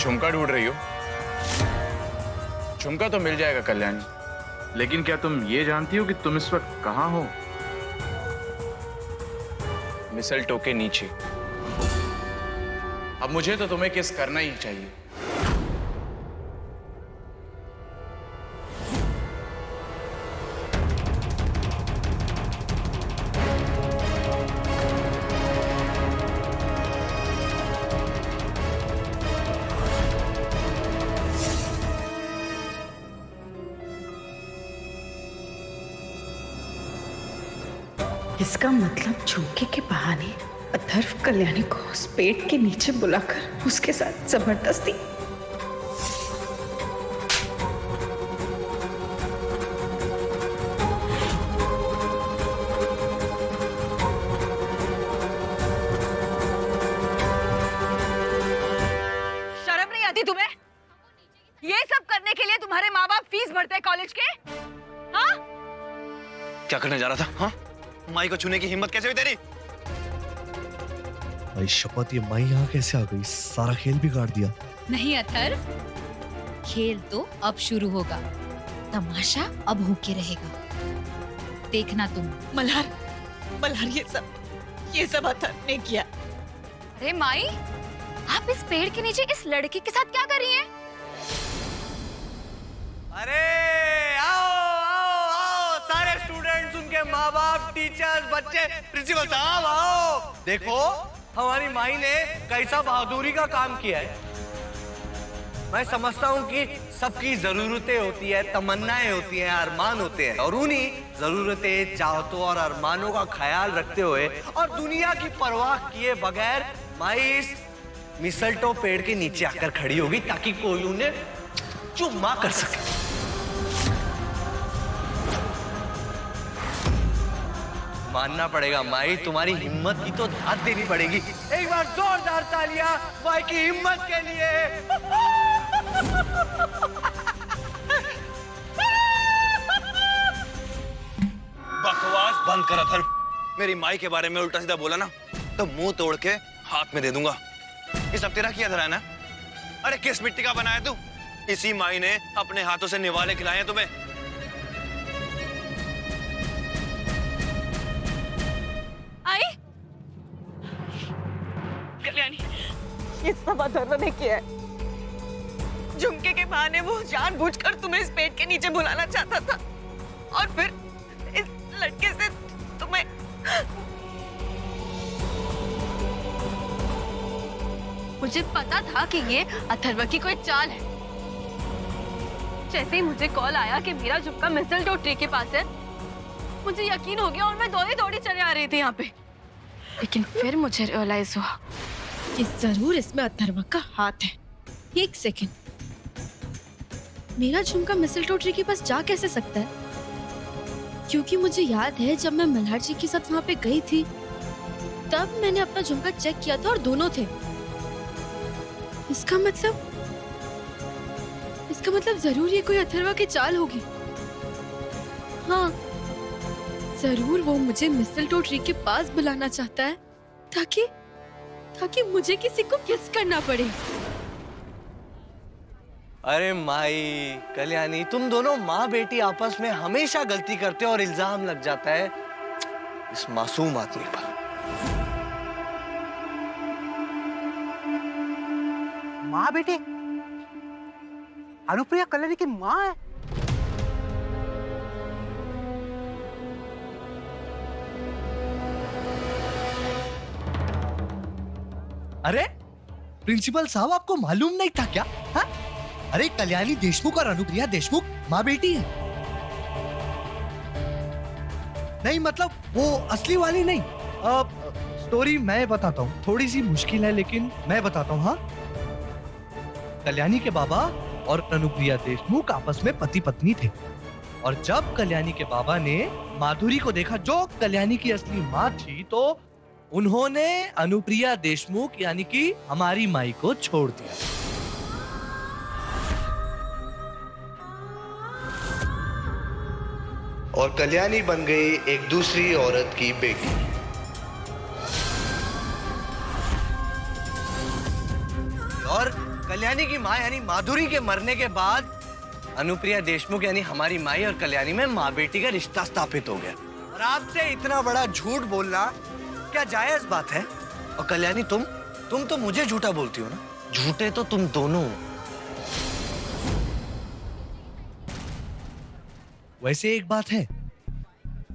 झुमका ढूंढ रही हो? झुमका तो मिल जाएगा कल्याणी, लेकिन क्या तुम ये जानती हो कि तुम इस वक्त कहां हो? मिसलटो के नीचे। अब मुझे तो तुम्हें किस करना ही चाहिए। इसका मतलब झुमके के बहाने अथर्व कल्याणी को उस पेड़ के नीचे बुलाकर उसके साथ जबरदस्ती। शर्म नहीं आती तुम्हें? ये सब करने के लिए तुम्हारे माँ बाप फीस भरते हैं कॉलेज के? हाँ? क्या करने जा रहा था? हाँ? माई को छूने की हिम्मत कैसे हुई तेरी? भाई शपथ, ये माई यहाँ कैसे आ गई? सारा खेल बिगाड़ दिया। नहीं अथर्व, खेल तो अब शुरू होगा, तमाशा अब होके रहेगा। देखना तुम। मल्हार, मल्हार ये सब अथर्व ने किया। अरे माई, आप इस पेड़ के नीचे इस लड़के के साथ क्या कर रही हैं? अरे आओ आओ आओ, सारे स्टूडेंट्स, उनके माँ बाप, टीचर्स, बच्चे, प्रिंसिपल साहब आओ। देखो हमारी माई ने कैसा बहादुरी का काम किया है। मैं समझता हूँ कि सबकी जरूरतें होती है, तमन्नाएं होती हैं, अरमान होते हैं, और उन्हीं जरूरतें, चाहतों और अरमानों का ख्याल रखते हुए और दुनिया की परवाह किए बगैर माई इस मिसलटो पेड़ के नीचे आकर खड़ी होगी ताकि कोई उन्हें चुम्मा कर सके। मानना पड़ेगा माई, तुम्हारी हिम्मत की तो दाद देनी पड़ेगी। एक बार जोरदार तालियां माई की हिम्मत के लिए। बकवास बंद कर अथर्व। मेरी माई के बारे में उल्टा सीधा बोला ना तो मुंह तोड़ के हाथ में दे दूंगा। ये सब तेरा किया था ना? अरे किस मिट्टी का बनाया तू? इसी माई ने अपने हाथों से निवाले खिलाए हैं तुम्हें। आई कल्याणी, ये सब अथर्व ने किया है। झुमके के बहाने वो जानबूझकर तुम्हें इस पेड़ के नीचे बुलाना चाहता था और फिर इस लड़के से तुम्हें। मुझे पता था कि ये अथर्व की कोई चाल है। जैसे ही मुझे कॉल आया कि मेरा झुमका मिसलटो ट्री के पास है, मुझे यकीन हो गया और मैं दौड़ी दौड़ी चले आ रही थी यहाँ पे। लेकिन फिर मुझे रियलाइज हुआ कि जरूर इसमें अथर्व का हाथ है। एक सेकेंड, मेरा झुमका मिसलटो ट्री के पास जा कैसे सकता है? क्योंकि मुझे याद है जब मैं मल्हार जी के साथ वहाँ पे गई थी तब मैंने अपना झुमका चेक किया था और दोनों थे। इसका मतलब जरूर ये कोई अथर्वा की चाल होगी। हाँ, जरूर वो मुझे मिसलटो ट्री के पास बुलाना चाहता है ताकि मुझे किसी को किस करना पड़े। अरे माई, कल्याणी, तुम दोनों माँ बेटी आपस में हमेशा गलती करते हो और इल्जाम लग जाता है इस मासूम आदमी पर। माँ बेटी? अनुप्रिया कल्याणी की माँ है? अरे प्रिंसिपल साहब, आपको मालूम नहीं था क्या? हा? अरे कल्याणी देशमुख और अनुप्रिया देशमुख माँ बेटी है। नहीं मतलब वो असली वाली नहीं। स्टोरी मैं बताता हूँ, थोड़ी सी मुश्किल है लेकिन मैं बताता हूँ। हाँ, कल्याणी के बाबा और अनुप्रिया देशमुख आपस में पति पत्नी थे, और जब कल्याणी के बाबा ने माधुरी को देखा जो कल्याणी की असली माँ थी, तो उन्होंने अनुप्रिया देशमुख यानी कि हमारी माई को छोड़ दिया। और कल्याणी बन गई एक दूसरी औरत की बेटी। और कल्याणी की माँ यानी माधुरी के मरने के बाद अनुप्रिया देशमुख यानी हमारी माई और कल्याणी में माँ बेटी का रिश्ता स्थापित हो गया। और आपसे इतना बड़ा झूठ बोलना क्या जायज बात है? और कल्याणी तुम तो मुझे झूठा बोलती हो ना? झूठे तो तुम दोनों हो। वैसे एक बात है,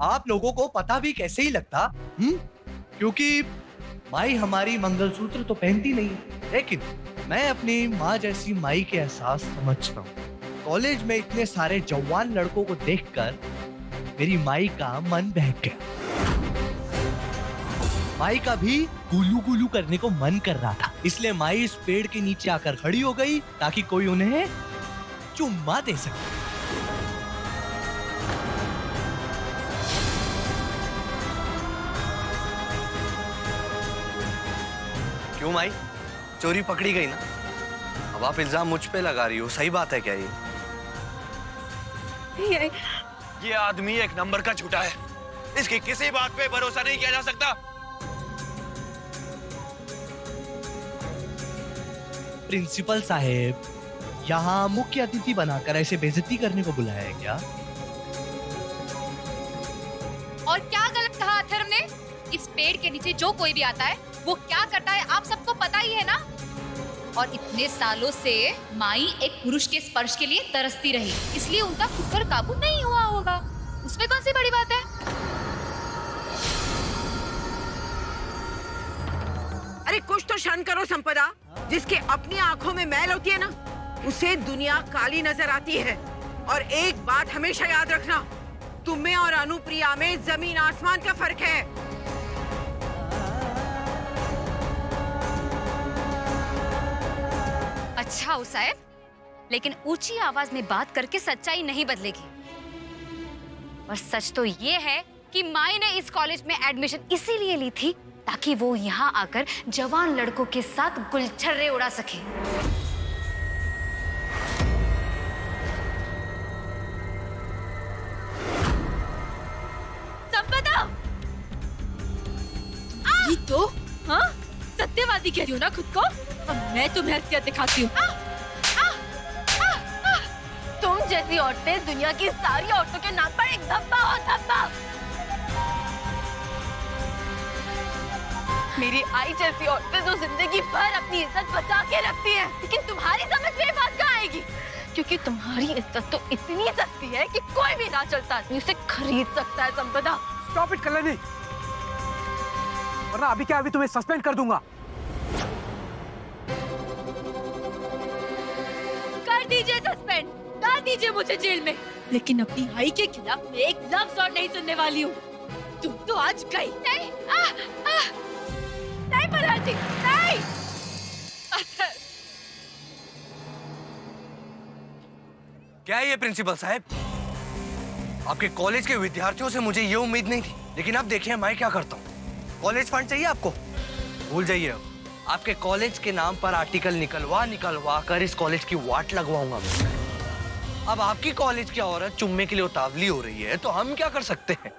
आप लोगों को पता भी कैसे ही लगता, क्योंकि माई हमारी मंगलसूत्र तो पहनती नहीं, लेकिन मैं अपनी माँ जैसी माई के एहसास समझता हूँ। कॉलेज में इतने सारे जवान लड़कों को देखकर मेरी माई का मन बहक गया। माई का भी गुलू गुलू करने को मन कर रहा था, इसलिए माई इस पेड़ के नीचे आकर खड़ी हो गई ताकि कोई उन्हें चुम्मा दे सके। क्यों माई, चोरी पकड़ी गई ना? अब आप इल्जाम मुझ पे लगा रही हो, सही बात है क्या ये आदमी एक नंबर का झूठा है। इसकी किसी बात पे भरोसा नहीं किया जा सकता। प्रिंसिपल साहेब, यहाँ मुख्य अतिथि बनाकर ऐसे बेइज्जती करने को बुलाया है क्या? और क्या गलत कहा अथर्व ने? इस पेड़ के नीचे जो कोई भी आता है वो क्या करता है आप सबको पता ही है ना। और इतने सालों से माई एक पुरुष के स्पर्श के लिए तरसती रही, इसलिए उनका खुद पर काबू नहीं हुआ होगा। उसमें कौन सी बड़ी बात है? अरे कुछ तो शर्म करो संपदा। जिसके अपनी आंखों में मैल होती है ना, उसे दुनिया काली नजर आती है। और एक बात हमेशा याद रखना, तुम्हें और अनुप्रिया में जमीन आसमान का फर्क है। अच्छा उसाइब, लेकिन ऊंची आवाज में बात करके सच्चाई नहीं बदलेगी। और सच तो ये है कि माई ने इस कॉलेज में एडमिशन इसीलिए ली थी ताकि वो यहाँ आकर जवान लड़कों के साथ गुलछर्रे उड़ा सके। संपदा! ये तो हाँ सत्यवादी कह रही हो ना खुद को? अब मैं तुम्हें असलियत दिखाती हूँ। तुम जैसी औरतें दुनिया की सारी औरतों के नाम पर एक धब्बा हो, धब्बा। मेरी आई जैसी औरतें तो जिंदगी भर अपनी इज्जत बचा के रखती हैं, लेकिन तुम्हारी समझ में बात कहाँ आएगी? क्योंकि तुम्हारी इज्जत तो इतनी सस्ती है कि कोई भी ना चलता आदमी उसे खरीद सकता है। संपदा, स्टॉप इट कल्याणी, वरना अभी क्या अभी तुम्हें सस्पेंड कर दूंगा। कर दीजिए सस्पेंड, डाल दीजिए मुझे जेल में, लेकिन अपनी भाई के खिलाफ मैं एक लफ्ज और नहीं सुनने वाली हूँ। तुम तो आज गई। नहीं, नहीं पराठी, नहीं। क्या है ये प्रिंसिपल साहब? आपके कॉलेज के विद्यार्थियों से मुझे ये उम्मीद नहीं थी, लेकिन अब देखिए मैं क्या करता हूँ। कॉलेज फंड चाहिए आपको? भूल जाइए, आपके कॉलेज के नाम पर आर्टिकल निकलवा कर इस कॉलेज की वाट लगवाऊंगा मैं। अब आपकी कॉलेज की औरत चुम्मे के लिए उतावली हो रही है तो हम क्या कर सकते हैं?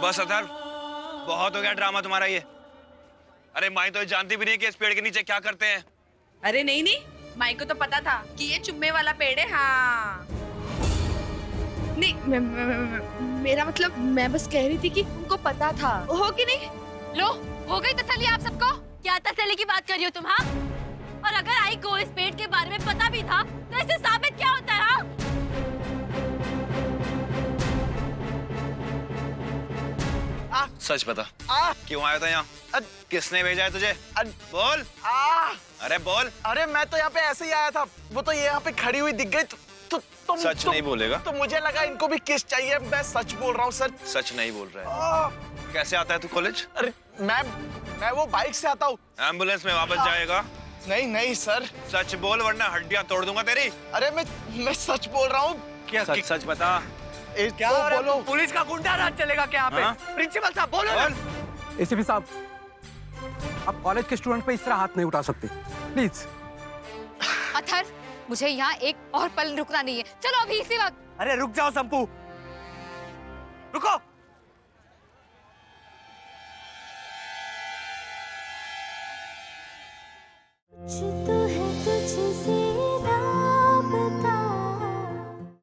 बस अथर्व, बहुत हो गया ड्रामा तुम्हारा ये। अरे माई तो जानती भी नहीं कि इस पेड़ के नीचे क्या करते हैं। अरे नहीं नहीं, माई को तो पता था कि ये चुम्मे वाला पेड़ है। हाँ नहीं, मेरा मतलब मैं बस कह रही थी कि उनको पता था। हो कि नहीं? लो, हो गई तसल्ली आप सबको? क्या तसल्ली की बात कर रही हो तुम? हाँ, और अगर आई को इस पेड़ के बारे में पता भी था तो इससे साबित क्या होता है? हाँ? सच बता, क्यों आया था यहाँ? किसने भेजा है तुझे? बोल। अरे बोल। अरे मैं तो यहाँ पे ऐसे ही आया था, वो तो ये यहाँ पे खड़ी हुई दिख गई तो सच नहीं बोलेगा? तो मुझे लगा इनको भी किस चाहिए। मैं सच बोल रहा हूँ सर। सच नहीं बोल रहा है? कैसे आता है तू कॉलेज? अरे मैं वो बाइक से आता हूँ। एम्बुलेंस में वापस जाएगा? नहीं नहीं सर। सच बोल वरना हड्डियां तोड़ दूंगा तेरी। अरे मैं सच बोल रहा हूँ। क्या सच बता? क्या बोलो? पुलिस का गुंडा राज चलेगा क्या यहाँ पे? प्रिंसिपल साहब बोलो ना। एसीपी साहब, आप कॉलेज के स्टूडेंट पे इस तरह हाथ नहीं उठा सकते, प्लीज। अथर्व, मुझे यहाँ एक और पल रुकना नहीं है। चलो अभी इसी वक्त। अरे रुक जाओ संपू,